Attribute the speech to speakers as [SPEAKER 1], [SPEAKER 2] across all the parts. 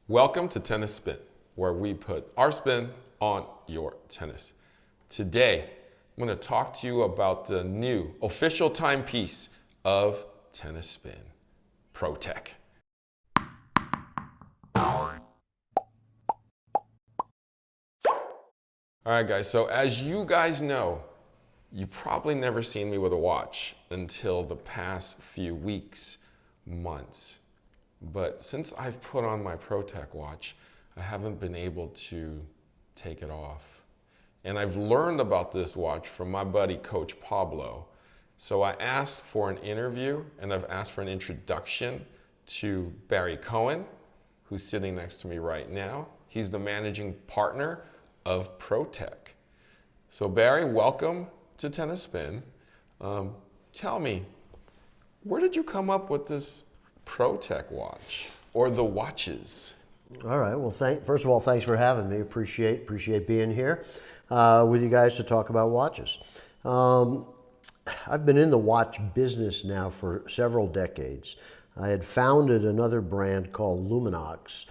[SPEAKER 1] Welcome to Tennis Spin, where we put our spin on your tennis. Today, I'm going to talk to you about the new official timepiece of Tennis Spin, Pro Tek. All right, guys, so as you guys know, you probably never seen me with a watch until the past few weeks, months. But since I've put on my Pro Tek watch, I haven't been able to take it off. And I've learned about this watch from my buddy, Coach Pablo. So I asked for an interview and I've asked for an introduction to Barry Cohen, who's sitting next to me right now. He's the managing partner of Pro Tek. So Barry, welcome to Tennis Spin. Tell me, where did you come up with this Pro Tek watch, or the watches?
[SPEAKER 2] All right. Well, first of all, thanks for having me. Appreciate being here with you guys to talk about watches. I've been in the watch business now for several decades. I had founded another brand called Luminox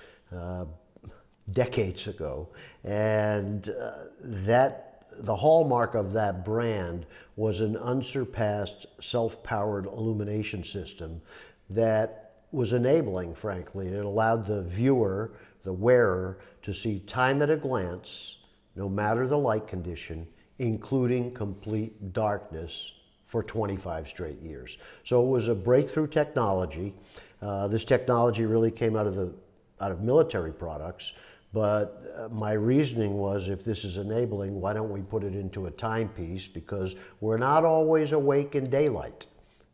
[SPEAKER 2] decades ago, and the hallmark of that brand was an unsurpassed self-powered illumination system that was enabling, frankly. It allowed the viewer, the wearer, to see time at a glance, no matter the light condition, including complete darkness for 25 straight years. So it was a breakthrough technology. This technology really came out of military products, but my reasoning was, if this is enabling, why don't we put it into a timepiece? Because we're not always awake in daylight.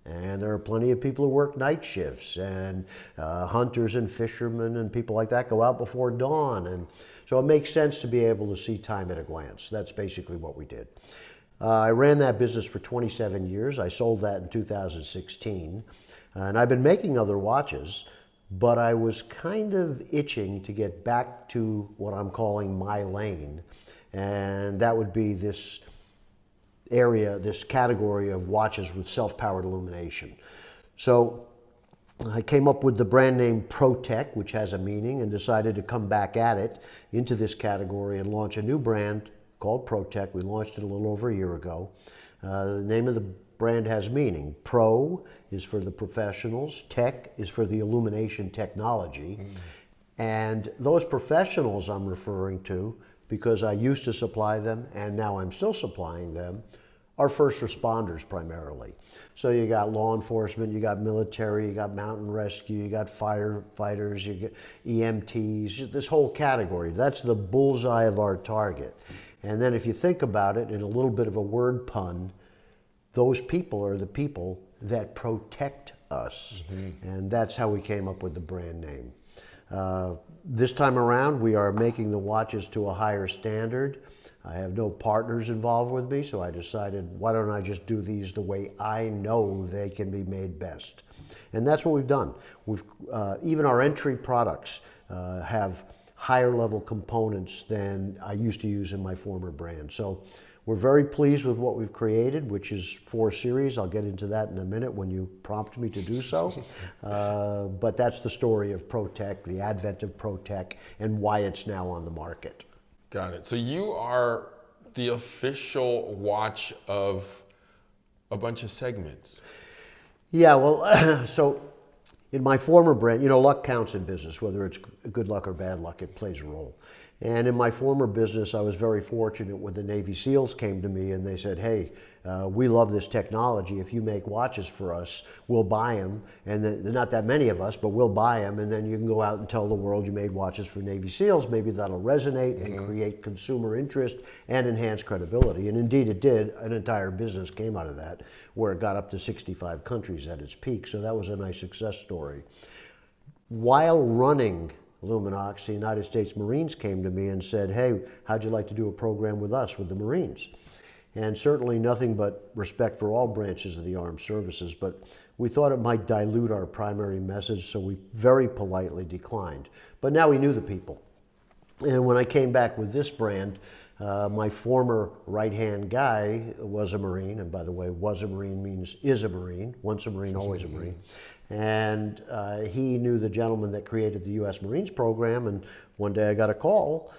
[SPEAKER 2] And there are plenty of people who work night shifts, and hunters and fishermen and people like that go out before dawn. And so it makes sense to be able to see time at a glance. That's basically what we did. I ran that business for 27 years. I sold that in 2016. And I've been making other watches, but I was kind of itching to get back to what I'm calling my lane. And that would be this area, this category of watches with self-powered illumination. So I came up with the brand name Pro Tek, which has a meaning, and decided to come back at it into this category and launch a new brand called Pro Tek. We launched it a little over a year ago. The name of the brand has meaning. Pro is for the professionals, Tek is for the illumination technology. And those professionals I'm referring to, because I used to supply them and now I'm still supplying them, are first responders primarily. So you got law enforcement, you got military, you got mountain rescue, you got firefighters, you get EMTs, this whole category. That's the bullseye of our target. And then if you think about it in a little bit of a word pun, those people are the people that protect us. And that's how we came up with the brand name. This time around, we are making the watches to a higher standard. I have no partners involved with me, so I decided, why don't I just do these the way I know they can be made best? And that's what we've done. Even our entry products have higher level components than I used to use in my former brand. So we're very pleased with what we've created, which is 4 series. I'll get into that in a minute when you prompt me to do so. But that's the story of Pro Tek, the advent of Pro Tek, and why it's now on the market.
[SPEAKER 1] Got it. So you are the official watch of a bunch of segments.
[SPEAKER 2] Yeah, well, so in my former brand, luck counts in business, whether it's good luck or bad luck, it plays a role. And in my former business, I was very fortunate when the Navy SEALs came to me and they said, hey, we love this technology. If you make watches for us, we'll buy them. And there are not that many of us, but we'll buy them. And then you can go out and tell the world you made watches for Navy SEALs. Maybe that'll resonate and create consumer interest and enhance credibility. And indeed it did. An entire business came out of that, where it got up to 65 countries at its peak. So that was a nice success story. While running Luminox, the United States Marines came to me and said, hey, how'd you like to do a program with us, with the Marines? And certainly nothing but respect for all branches of the armed services, but we thought it might dilute our primary message, so we very politely declined. But now we knew the people. And when I came back with this brand, my former right-hand guy was a Marine, and by the way, was a Marine means is a Marine, once a Marine, always a Marine. And he knew the gentleman that created the U.S. Marines program, and one day I got a call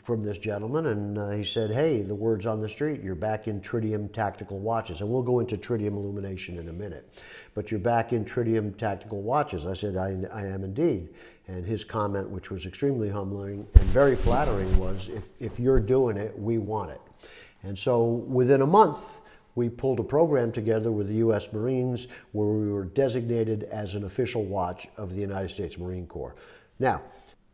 [SPEAKER 2] from this gentleman, and he said, hey, the word's on the street, you're back in tritium tactical watches. And we'll go into tritium illumination in a minute. But you're back in tritium tactical watches. I said, I am indeed. And his comment, which was extremely humbling and very flattering, was, if you're doing it, we want it. And so within a month, we pulled a program together with the U.S. Marines where we were designated as an official watch of the United States Marine Corps. Now,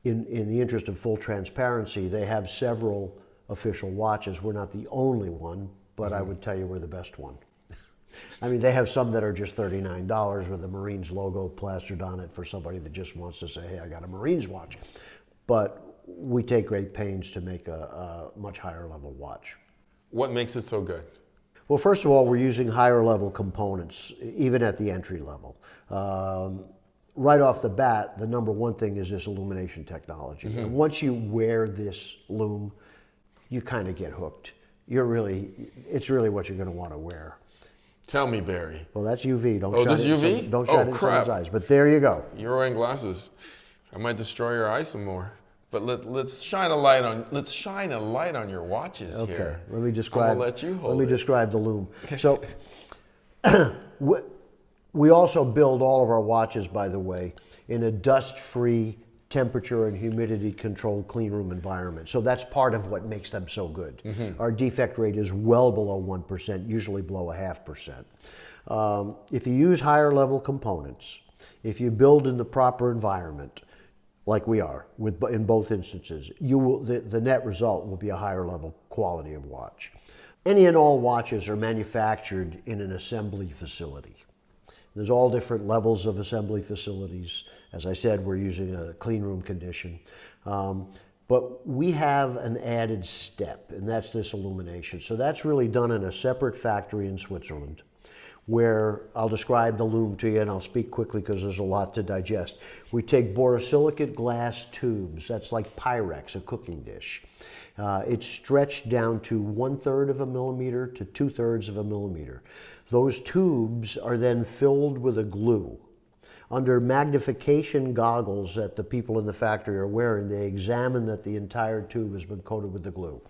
[SPEAKER 2] in the interest of full transparency, they have several official watches. We're not the only one, but I would tell you we're the best one. I mean, they have some that are just $39 with the Marines logo plastered on it for somebody that just wants to say, hey, I got a Marines watch. But we take great pains to make a much higher level watch.
[SPEAKER 1] What makes it so good?
[SPEAKER 2] Well, first of all, we're using higher level components, even at the entry level. Right off the bat, the number one thing is this illumination technology. And once you wear this lume, you kind of get hooked. It's really what you're going to want to wear.
[SPEAKER 1] Tell me, Barry.
[SPEAKER 2] Well, that's UV. Don't
[SPEAKER 1] Oh,
[SPEAKER 2] shine
[SPEAKER 1] this
[SPEAKER 2] it
[SPEAKER 1] UV?
[SPEAKER 2] Don't shine it in someone's eyes. But there you go.
[SPEAKER 1] You're wearing glasses. I might destroy your eyes some more. But let's shine a light on your watches
[SPEAKER 2] Okay,
[SPEAKER 1] here.
[SPEAKER 2] let me describe.
[SPEAKER 1] I'm gonna let you hold
[SPEAKER 2] Let me
[SPEAKER 1] it.
[SPEAKER 2] describe the lume. So, we also build all of our watches, by the way, in a dust-free, temperature and humidity-controlled clean room environment. So that's part of what makes them so good. Our defect rate is well below 1%, usually below 0.5%. If you use higher-level components, if you build in the proper environment, like we are in both instances, the net result will be a higher level quality of watch. Any and all watches are manufactured in an assembly facility. There's all different levels of assembly facilities. As I said, we're using a clean room condition. But we have an added step, and that's this illumination. So that's really done in a separate factory in Switzerland, where I'll describe the lume to you, and I'll speak quickly because there's a lot to digest. We take borosilicate glass tubes, that's like Pyrex, a cooking dish. It's stretched down to 1/3 of a millimeter to 2/3 of a millimeter. Those tubes are then filled with a glue. Under magnification goggles that the people in the factory are wearing, they examine that the entire tube has been coated with the glue.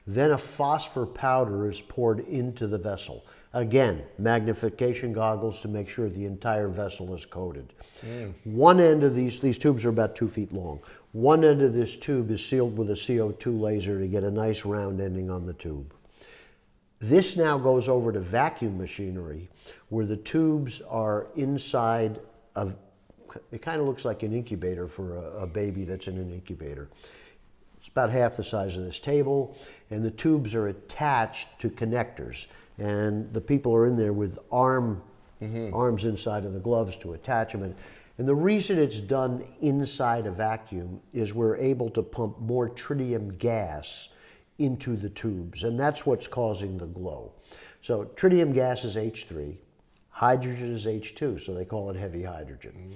[SPEAKER 2] Then a phosphor powder is poured into the vessel. Again, magnification goggles to make sure the entire vessel is coated. One end of these tubes are about 2 feet long. One end of this tube is sealed with a CO2 laser to get a nice round ending on the tube. This now goes over to vacuum machinery, where the tubes are inside of, it kind of looks like an incubator for a baby that's in an incubator. It's about half the size of this table, and the tubes are attached to connectors. And the people are in there with arms inside of the gloves to attach them. And the reason it's done inside a vacuum is we're able to pump more tritium gas into the tubes, and that's what's causing the glow. So tritium gas is H3, hydrogen is H2, so they call it heavy hydrogen.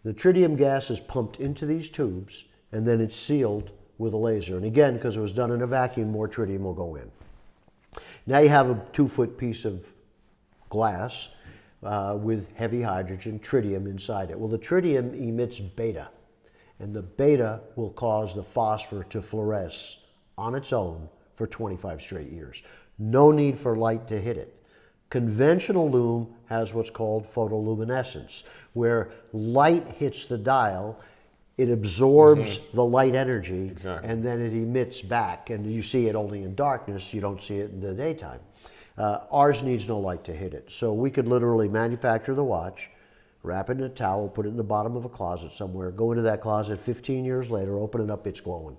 [SPEAKER 2] The tritium gas is pumped into these tubes, and then it's sealed with a laser. And again, because it was done in a vacuum, more tritium will go in. Now you have a 2-foot piece of glass with heavy hydrogen, tritium inside it. Well, the tritium emits beta, and the beta will cause the phosphor to fluoresce on its own for 25 straight years. No need for light to hit it. Conventional lume has what's called photoluminescence, where light hits the dial, it absorbs the light energy, and then it emits back, and you see it only in darkness, you don't see it in the daytime. Ours needs no light to hit it. So we could literally manufacture the watch, wrap it in a towel, put it in the bottom of a closet somewhere, go into that closet 15 years later, open it up, it's glowing.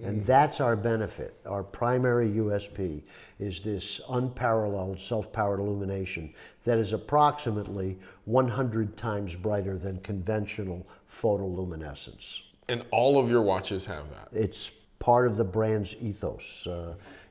[SPEAKER 2] And that's our benefit. Our primary USP is this unparalleled self-powered illumination that is approximately 100 times brighter than conventional photoluminescence.
[SPEAKER 1] And all of your watches have that?
[SPEAKER 2] It's part of the brand's ethos.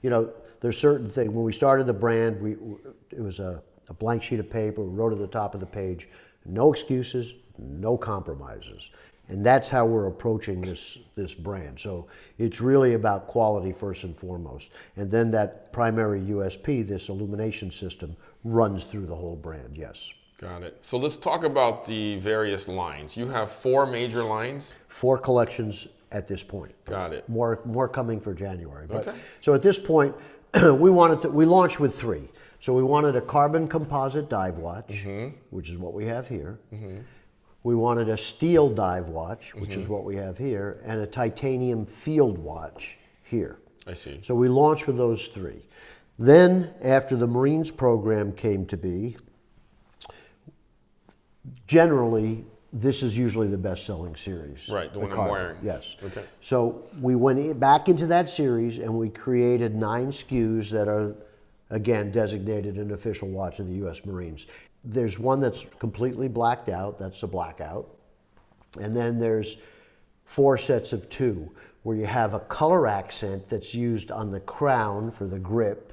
[SPEAKER 2] There's certain things. When we started the brand, it was a blank sheet of paper. We wrote at the top of the page, no excuses, no compromises. And that's how we're approaching this brand. So it's really about quality first and foremost. And then that primary USP, this illumination system, runs through the whole brand, yes.
[SPEAKER 1] Got it. So let's talk about the various lines. You have 4 major lines?
[SPEAKER 2] 4 collections at this point.
[SPEAKER 1] Got it.
[SPEAKER 2] More coming for January. But,
[SPEAKER 1] Okay.
[SPEAKER 2] So at this point, we launched with 3. So we wanted a carbon composite dive watch, which is what we have here. We wanted a steel dive watch, which is what we have here, and a titanium field watch here.
[SPEAKER 1] I see.
[SPEAKER 2] So we launched with those 3. Then, after the Marines program came to be, generally, this is usually the best-selling series.
[SPEAKER 1] Right, the one I'm
[SPEAKER 2] carbon.
[SPEAKER 1] wearing.
[SPEAKER 2] Yes.
[SPEAKER 1] Okay.
[SPEAKER 2] So we went back into that series and we created 9 SKUs that are, again, designated an official watch of the U.S. Marines. There's one that's completely blacked out, that's a blackout. And then there's 4 sets of 2, where you have a color accent that's used on the crown for the grip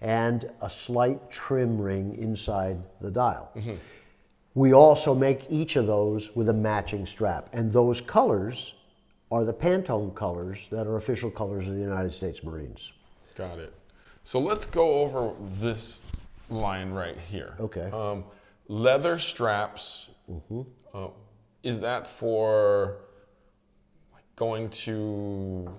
[SPEAKER 2] and a slight trim ring inside the dial. We also make each of those with a matching strap. And those colors are the Pantone colors that are official colors of the United States Marines.
[SPEAKER 1] Got it. So let's go over this line right here.
[SPEAKER 2] Okay.
[SPEAKER 1] Leather straps. Is that for like going to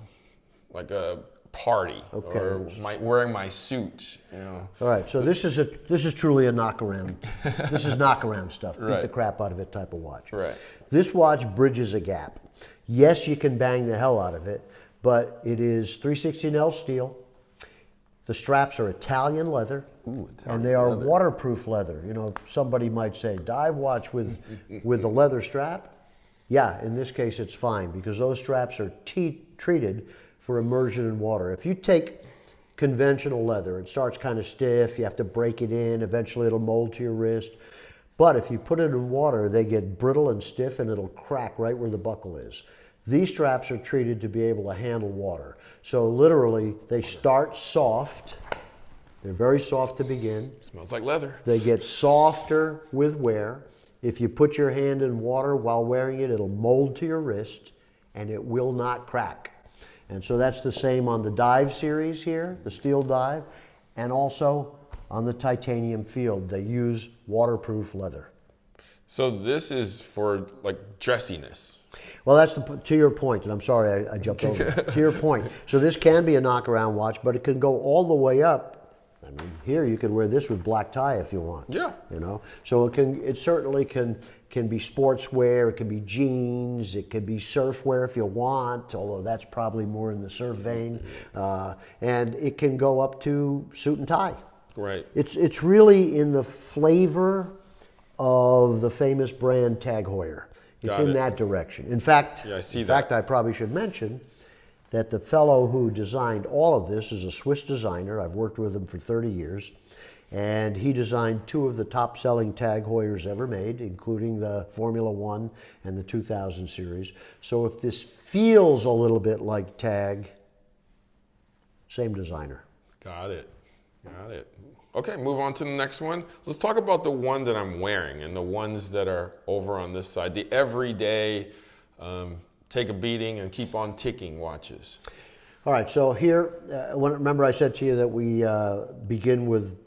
[SPEAKER 1] like a party or wearing my suit? You know?
[SPEAKER 2] All right, so this is truly a knockaround. This is knockaround stuff, beat
[SPEAKER 1] Right.
[SPEAKER 2] the crap out of it type of watch.
[SPEAKER 1] Right.
[SPEAKER 2] This watch bridges a gap. Yes, you can bang the hell out of it, but it is 316L steel. The straps are Italian leather, and they are waterproof leather. You know, somebody might say, dive watch with a leather strap? Yeah, in this case it's fine, because those straps are treated for immersion in water. If you take conventional leather, it starts kind of stiff, you have to break it in, eventually it'll mold to your wrist. But if you put it in water, they get brittle and stiff and it'll crack right where the buckle is. These straps are treated to be able to handle water. So literally, they start soft. They're very soft to begin.
[SPEAKER 1] Smells like leather.
[SPEAKER 2] They get softer with wear. If you put your hand in water while wearing it, it'll mold to your wrist and it will not crack. And so that's the same on the dive series here, the steel dive, and also on the titanium field. They use waterproof leather.
[SPEAKER 1] So this is for like dressiness.
[SPEAKER 2] Well, that's to your point, and I'm sorry I jumped over. To your point. So this can be a knockaround watch, but it can go all the way up. I mean, here you could wear this with black tie if you want.
[SPEAKER 1] Yeah.
[SPEAKER 2] You know, so it certainly can be sportswear, it can be jeans, it can be surf wear if you want, although that's probably more in the surf vein, and it can go up to suit and tie.
[SPEAKER 1] Right.
[SPEAKER 2] It's really in the flavor of the famous brand Tag Heuer. It's
[SPEAKER 1] Got
[SPEAKER 2] in
[SPEAKER 1] it.
[SPEAKER 2] that direction. In fact,
[SPEAKER 1] Yeah, I see
[SPEAKER 2] in
[SPEAKER 1] that.
[SPEAKER 2] fact, I probably should mention that the fellow who designed all of this is a Swiss designer. I've worked with him for 30 years. And he designed 2 of the top-selling Tag Heuers ever made, including the Formula 1 and the 2000 series. So if this feels a little bit like Tag, same designer.
[SPEAKER 1] Got it. Got it. Okay, move on to the next one. Let's talk about the one that I'm wearing and the ones that are over on this side. The everyday, take a beating and keep on ticking watches.
[SPEAKER 2] All right, so here, remember I said to you that we begin with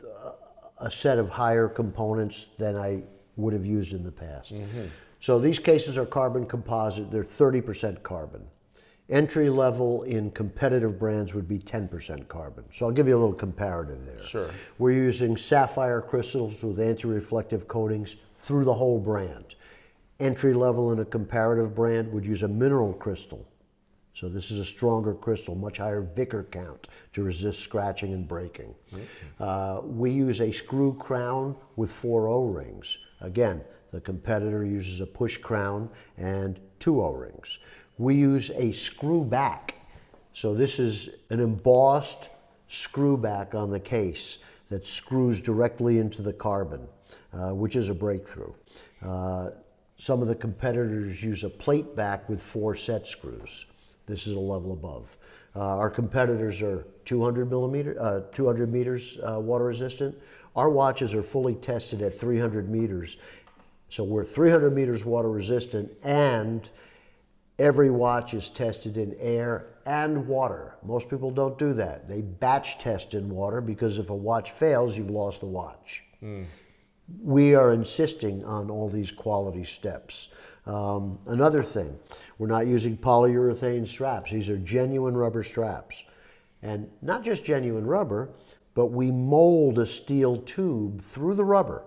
[SPEAKER 2] a set of higher components than I would have used in the past. So these cases are carbon composite, they're 30% carbon. Entry level in competitive brands would be 10% carbon. So I'll give you a little comparative there.
[SPEAKER 1] Sure.
[SPEAKER 2] We're using sapphire crystals with anti-reflective coatings through the whole brand. Entry level in a comparative brand would use a mineral crystal. So this is a stronger crystal, much higher Vickers count to resist scratching and breaking. We use a screw crown with 4 O-rings. Again, the competitor uses a push crown and 2 O-rings. We use a screw back. So this is an embossed screw back on the case that screws directly into the carbon, which is a breakthrough. Some of the competitors use a plate back with 4 set screws. This is a level above. Our competitors are 200 meters water resistant. Our watches are fully tested at 300 meters. So we're 300 meters water resistant, and every watch is tested in air and water. Most people don't do that. They batch test in water because if a watch fails, you've lost the watch. we are insisting on all these quality steps. Another thing, we're not using polyurethane straps. These are genuine rubber straps. And not just genuine rubber, but we mold a steel tube through the rubber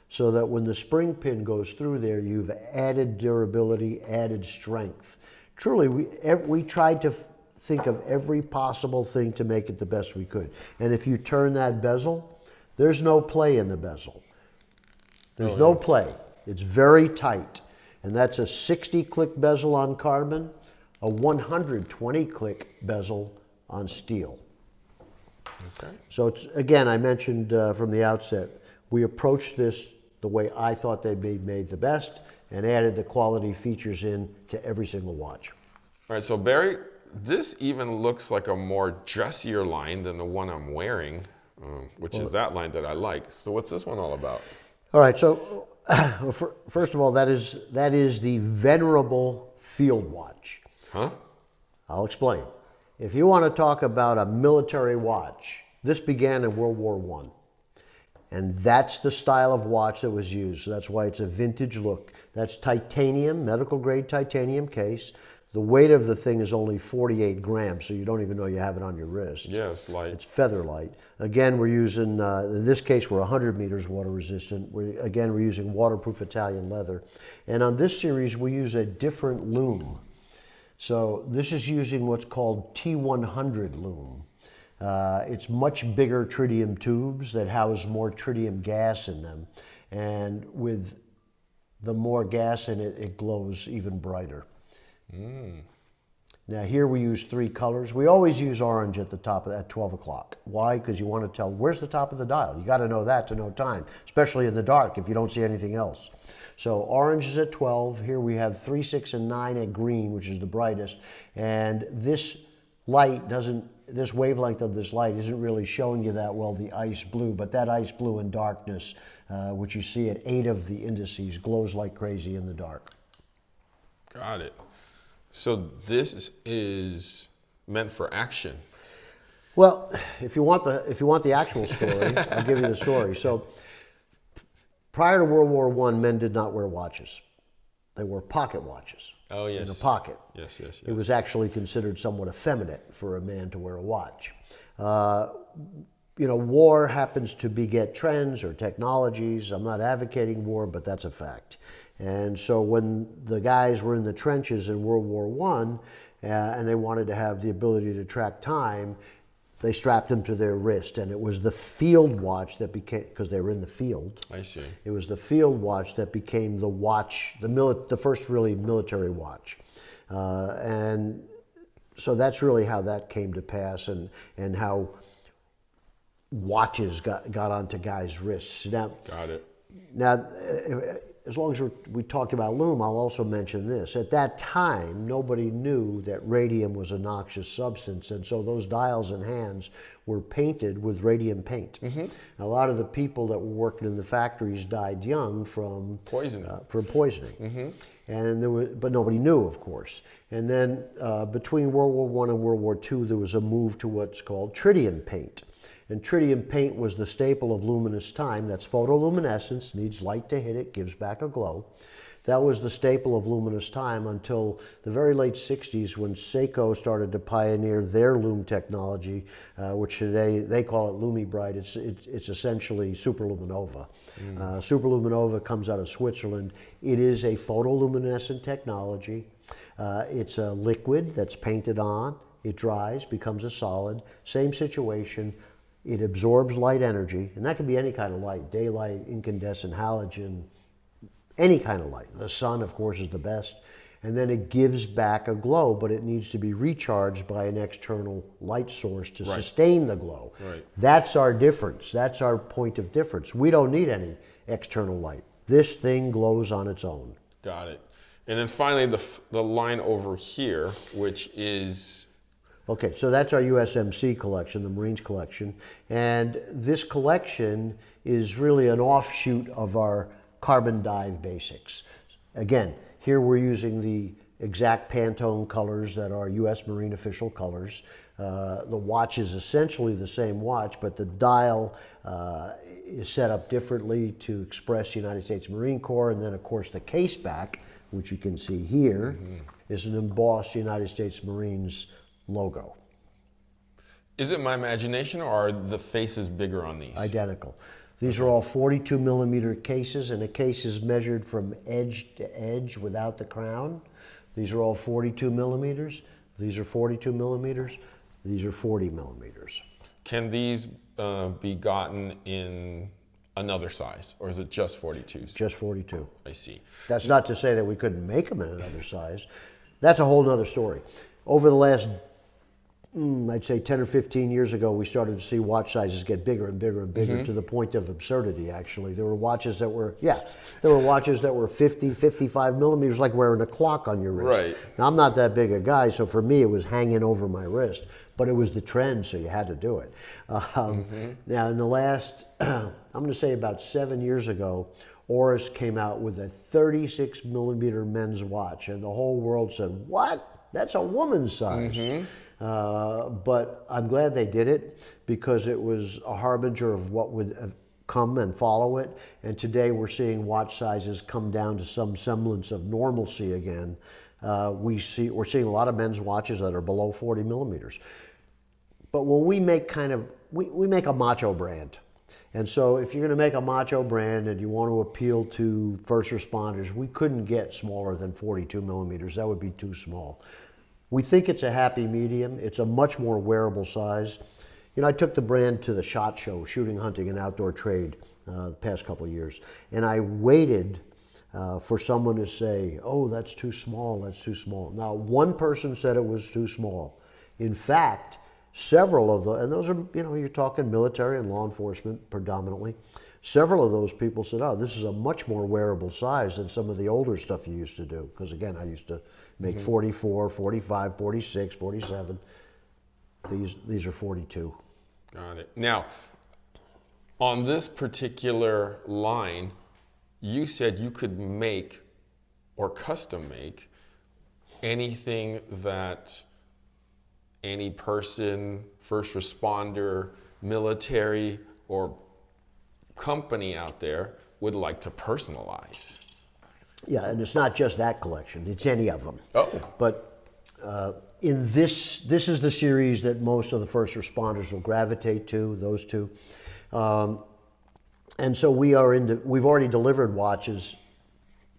[SPEAKER 2] so that when the spring pin goes through there, you've added durability, added strength. Truly, we tried to think of every possible thing to make it the best we could. And if you turn that bezel, there's no play in the bezel. There's no play. It's very tight. And that's a 60-click bezel on carbon, a 120-click bezel on steel.
[SPEAKER 1] Okay.
[SPEAKER 2] So it's, again, I mentioned from the outset, we approached this the way I thought they'd be made the best and added the quality features in to every single watch.
[SPEAKER 1] All right, so Barry, this even looks like a more dressier line than the one I'm wearing, which is that line that I like. So what's this one all about?
[SPEAKER 2] All right, so first of all, that is the venerable field watch.
[SPEAKER 1] Huh?
[SPEAKER 2] I'll explain. If you want to talk about a military watch, this began in World War I. And that's the style of watch that was used. So that's why it's a vintage look. That's titanium, medical grade titanium case. The weight of the thing is only 48 grams, so you don't even know you have it on your wrist.
[SPEAKER 1] Yeah, it's light.
[SPEAKER 2] It's feather light. Again, we're using, in this case, we're 100 meters water resistant. We're using waterproof Italian leather. And on this series, we use a different loom. So this is using what's called T100 loom. It's much bigger tritium tubes that house more tritium gas in them. And with the more gas in it, it glows even brighter. Now here we use 3 colors. We always use orange at the top at 12 o'clock. Why? Because you want to tell where's the top of the dial. You got to know that to know time, especially in the dark if you don't see anything else. So orange is at 12. Here we have 3, 6, and 9 at green, which is the brightest. And this light doesn't, this wavelength of this light isn't really showing you that well, the ice blue, but that ice blue in darkness, which you see at 8 of the indices, glows like crazy in the dark.
[SPEAKER 1] Got it. So this is meant for action.
[SPEAKER 2] Well, if you want the actual story, I'll give you the story. So prior to World War I, men did not wear watches. They wore pocket watches.
[SPEAKER 1] Oh, yes.
[SPEAKER 2] In a pocket.
[SPEAKER 1] Yes, yes, yes.
[SPEAKER 2] It was actually considered somewhat effeminate for a man to wear a watch. War happens to beget trends or technologies. I'm not advocating war, but that's a fact. And so when the guys were in the trenches in World War I, and they wanted to have the ability to track time, they strapped them to their wrist. And it was the field watch that became, because they were in the field.
[SPEAKER 1] I see.
[SPEAKER 2] It was the field watch that became the watch, the first really military watch. And so that's really how that came to pass, and how watches got onto guys' wrists. Now,
[SPEAKER 1] Got it.
[SPEAKER 2] Now, as long as we talked about loom, I'll also mention this. At that time, nobody knew that radium was a noxious substance, and so those dials and hands were painted with radium paint. Mm-hmm. A lot of the people that were working in the factories died young from
[SPEAKER 1] poisoning.
[SPEAKER 2] Mm-hmm. And but nobody knew, of course. And then between World War I and World War II, there was a move to what's called tritium paint. And tritium paint was the staple of luminous time. That's photoluminescence, needs light to hit it, gives back a glow. That was the staple of luminous time until the very late 60s when Seiko started to pioneer their loom technology, which today they call it LumiBrite. It's essentially superluminova. Superluminova comes out of Switzerland. It is a photoluminescent technology. It's a liquid that's painted on. It dries, becomes a solid. Same situation. It absorbs light energy, and that can be any kind of light, daylight, incandescent, halogen, any kind of light. The sun, of course, is the best. And then it gives back a glow, but it needs to be recharged by an external light source to sustain the glow. Right. That's our difference. That's our point of difference. We don't need any external light. This thing glows on its own.
[SPEAKER 1] Got it. And then finally, the line over here, which is...
[SPEAKER 2] Okay, so that's our USMC collection, the Marines collection. And this collection is really an offshoot of our carbon dive basics. Again, here we're using the exact Pantone colors that are US Marine official colors. The watch is essentially the same watch, but the dial is set up differently to express the United States Marine Corps. And then, of course, the case back, which you can see here, is an embossed United States Marines logo.
[SPEAKER 1] Is it my imagination, or are the faces bigger on these?
[SPEAKER 2] Identical. These are all 42 millimeter cases, and a case is measured from edge to edge without the crown. These are all 42 millimeters. These are 42 millimeters. These are 40 millimeters.
[SPEAKER 1] Can these be gotten in another size, or is it just 42s?
[SPEAKER 2] Just 42.
[SPEAKER 1] I see.
[SPEAKER 2] That's not to say that we couldn't make them in another size. That's a whole other story. Over the last, I'd say 10 or 15 years ago, we started to see watch sizes get bigger and bigger and bigger to the point of absurdity, actually. There were watches that were, there were watches that were 50, 55 millimeters, like wearing a clock on your wrist.
[SPEAKER 1] Right.
[SPEAKER 2] Now, I'm not that big a guy, so for me, it was hanging over my wrist. But it was the trend, so you had to do it. Now, in the last, I'm going to say about 7 years ago, Oris came out with a 36 millimeter men's watch, and the whole world said, "What? That's a woman's size." But I'm glad they did it, because it was a harbinger of what would come and follow it. And today we're seeing watch sizes come down to some semblance of normalcy again. We're seeing a lot of men's watches that are below 40 millimeters. But when we make we make a macho brand. And so if you're going to make a macho brand and you want to appeal to first responders, we couldn't get smaller than 42 millimeters. That would be too small. We think it's a happy medium. It's a much more wearable size. You know, I took the brand to the SHOT Show, Shooting, Hunting, and Outdoor Trade, the past couple of years. And I waited for someone to say, "Oh, that's too small, that's too small." Now, one person said it was too small. In fact, several of and those are, you're talking military and law enforcement predominantly. Several of those people said, "Oh, this is a much more wearable size than some of the older stuff you used to do." Because again, I used to make 44, 45, 46, 47. These are 42.
[SPEAKER 1] Got it. Now, on this particular line, you said you could make or custom make anything that any person, first responder, military, or company out there would like to personalize.
[SPEAKER 2] Yeah, and it's not just that collection, it's any of them.
[SPEAKER 1] Oh.
[SPEAKER 2] But in this is the series that most of the first responders will gravitate to, those two. And so we've already delivered watches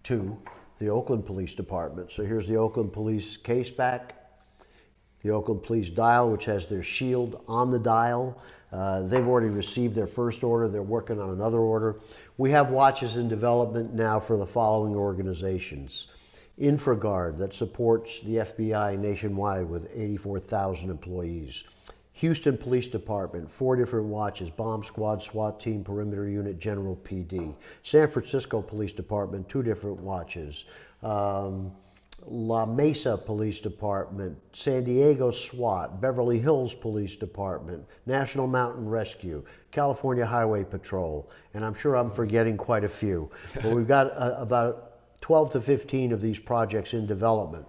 [SPEAKER 2] to the Oakland Police Department. So here's the Oakland Police case back, the Oakland Police dial, which has their shield on the dial. They've already received their first order. They're working on another order. We have watches in development now for the following organizations. InfraGard, that supports the FBI nationwide with 84,000 employees. Houston Police Department, 4 different watches: Bomb Squad, SWAT Team, Perimeter Unit, General PD. San Francisco Police Department, 2 different watches. La Mesa Police Department, San Diego SWAT, Beverly Hills Police Department, National Mountain Rescue, California Highway Patrol, and I'm sure I'm forgetting quite a few. But we've got about 12 to 15 of these projects in development.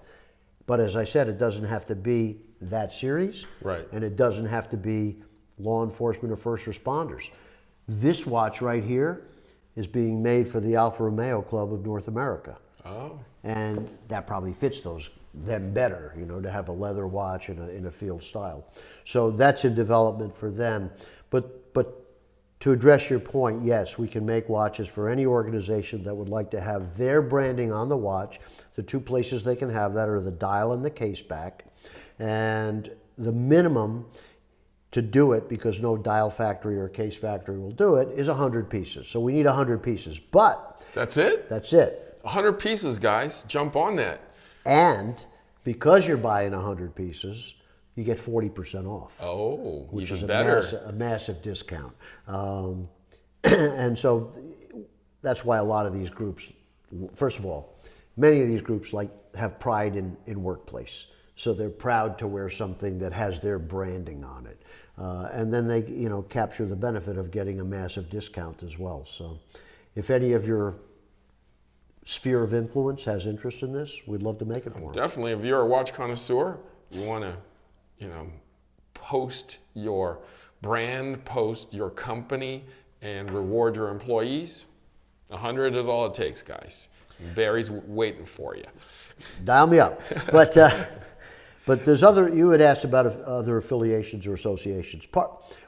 [SPEAKER 2] But as I said, it doesn't have to be that series,
[SPEAKER 1] right?
[SPEAKER 2] And it doesn't have to be law enforcement or first responders. This watch right here is being made for the Alfa Romeo Club of North America.
[SPEAKER 1] Oh.
[SPEAKER 2] And that probably fits them better, to have a leather watch in a field style. So that's in development for them. But to address your point, yes, we can make watches for any organization that would like to have their branding on the watch. The 2 places they can have that are the dial and the case back. And the minimum to do it, because no dial factory or case factory will do it, is 100 pieces. So we need 100 pieces. But
[SPEAKER 1] that's it?
[SPEAKER 2] That's it.
[SPEAKER 1] 100 pieces, guys. Jump on that.
[SPEAKER 2] And because you're buying 100 pieces, you get 40% off.
[SPEAKER 1] Oh,
[SPEAKER 2] which
[SPEAKER 1] even
[SPEAKER 2] is
[SPEAKER 1] better.
[SPEAKER 2] a massive discount. And so that's why a lot of these groups, first of all, many of these groups have pride in workplace. So they're proud to wear something that has their branding on it. And then they capture the benefit of getting a massive discount as well. So if any of your sphere of influence has interest in this, we'd love to make it for them.
[SPEAKER 1] Definitely. If you're a watch connoisseur, you want to, post your brand, post your company, and reward your employees, 100 is all it takes, guys. Barry's waiting for you.
[SPEAKER 2] Dial me up. But there's other, you had asked about other affiliations or associations.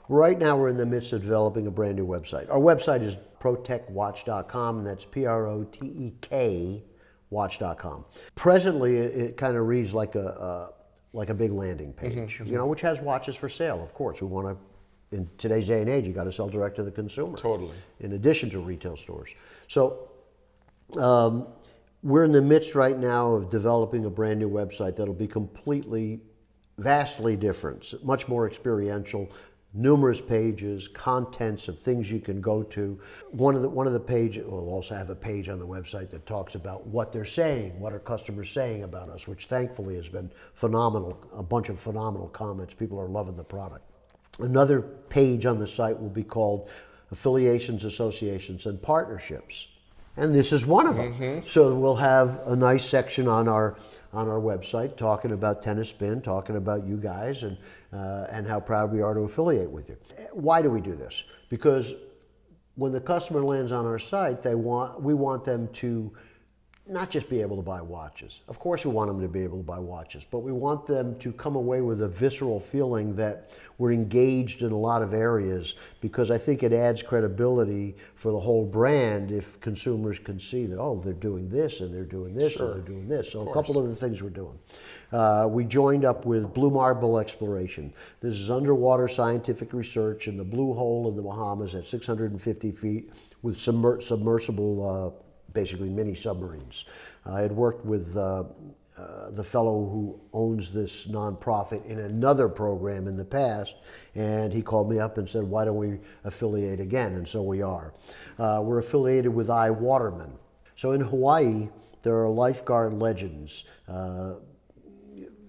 [SPEAKER 2] Right now we're in the midst of developing a brand new website. Our website is protekwatch.com, and that's Protek watch.com. Presently, it kind of reads like a big landing page, you know, which has watches for sale, of course. We want to, in today's day and age, you got to sell direct to the consumer.
[SPEAKER 1] Totally.
[SPEAKER 2] In addition to retail stores. So we're in the midst right now of developing a brand new website that'll be completely, vastly different, much more experiential, numerous pages, contents of things you can go to. One of the pages, we'll also have a page on the website that talks about what they're saying, what are customers saying about us, which thankfully has been phenomenal, a bunch of phenomenal comments. People are loving the product. Another page on the site will be called Affiliations, Associations, and Partnerships. And this is one of them. So we'll have a nice section on our website talking about Tennis Spin, talking about you guys, and how proud we are to affiliate with you. Why do we do this? Because when the customer lands on our site, we want them to not just be able to buy watches. Of course we want them to be able to buy watches, but we want them to come away with a visceral feeling that we're engaged in a lot of areas, because I think it adds credibility for the whole brand if consumers can see that, oh, they're doing this and they're doing this and they're doing this. So a couple of the things we're doing. We joined up with Blue Marble Exploration. This is underwater scientific research in the Blue Hole in the Bahamas at 650 feet with submersible basically mini submarines. I had worked with the fellow who owns this nonprofit in another program in the past, and he called me up and said, why don't we affiliate again? And so we are. We're affiliated with iWaterman. So in Hawaii, there are lifeguard legends.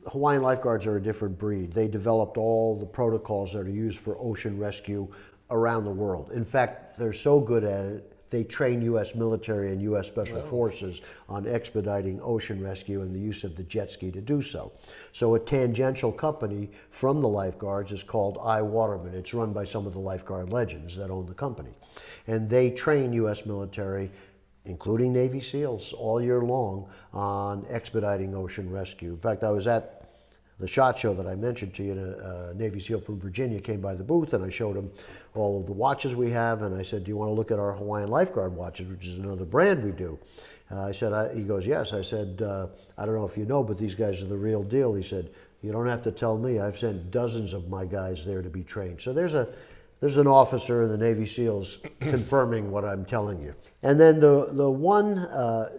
[SPEAKER 2] Hawaiian lifeguards are a different breed. They developed all the protocols that are used for ocean rescue around the world. In fact, they're so good at it, they train U.S. military and U.S. Special Forces on expediting ocean rescue and the use of the jet ski to do so. So a tangential company from the lifeguards is called iWaterman. It's run by some of the lifeguard legends that own the company. And they train U.S. military, including Navy SEALs, all year long on expediting ocean rescue. In fact, I was at the SHOT Show that I mentioned to you, a Navy SEAL from Virginia came by the booth, and I showed him all of the watches we have, and I said, do you want to look at our Hawaiian Lifeguard watches, which is another brand we do? He goes, yes. I said, I don't know if you know, but these guys are the real deal. He said, you don't have to tell me. I've sent dozens of my guys there to be trained. So there's an officer in the Navy SEALs confirming what I'm telling you. And then the one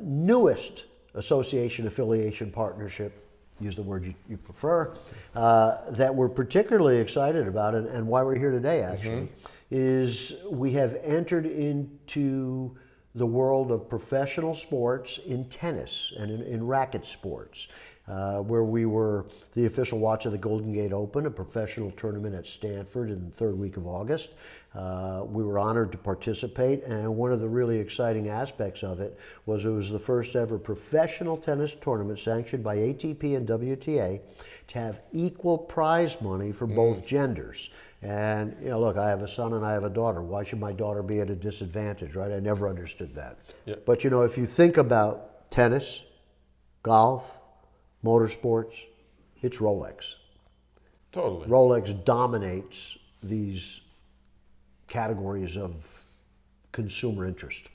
[SPEAKER 2] newest association affiliation partnership, use the word you prefer, that we're particularly excited about, and why we're here today actually, is we have entered into the world of professional sports in tennis and in racket sports, where we were the official watch of the Golden Gate Open, a professional tournament at Stanford in the third week of August. We were honored to participate, and one of the really exciting aspects of it was the first ever professional tennis tournament sanctioned by ATP and WTA to have equal prize money for both genders. And, you know, look, I have a son and I have a daughter. Why should my daughter be at a disadvantage, right? I never understood that.
[SPEAKER 1] Yep.
[SPEAKER 2] But, you know, if you think about tennis, golf, motorsports, it's Rolex.
[SPEAKER 1] Totally.
[SPEAKER 2] Rolex dominates these categories of consumer interest.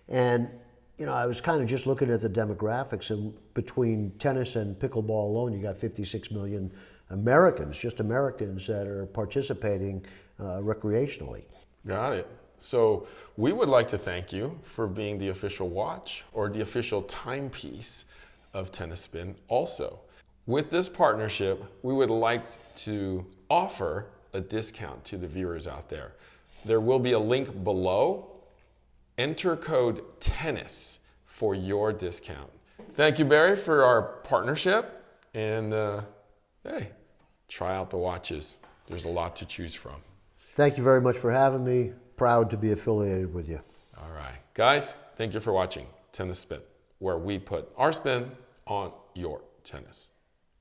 [SPEAKER 2] And, you know, I was kind of just looking at the demographics, and between tennis and pickleball alone, you got 56 million Americans, just Americans, that are participating recreationally.
[SPEAKER 1] Got it. So we would like to thank you for being the official watch or the official timepiece of Tennis Spin. Also, with this partnership, we would like to offer a discount to the viewers out there. There will be a link below. Enter code TENNIS for your discount. Thank you, Barry, for our partnership. And hey, try out the watches. There's a lot to choose from.
[SPEAKER 2] Thank you very much for having me. Proud to be affiliated with you.
[SPEAKER 1] All right. Guys, thank you for watching Tennis Spin, where we put our spin on your tennis.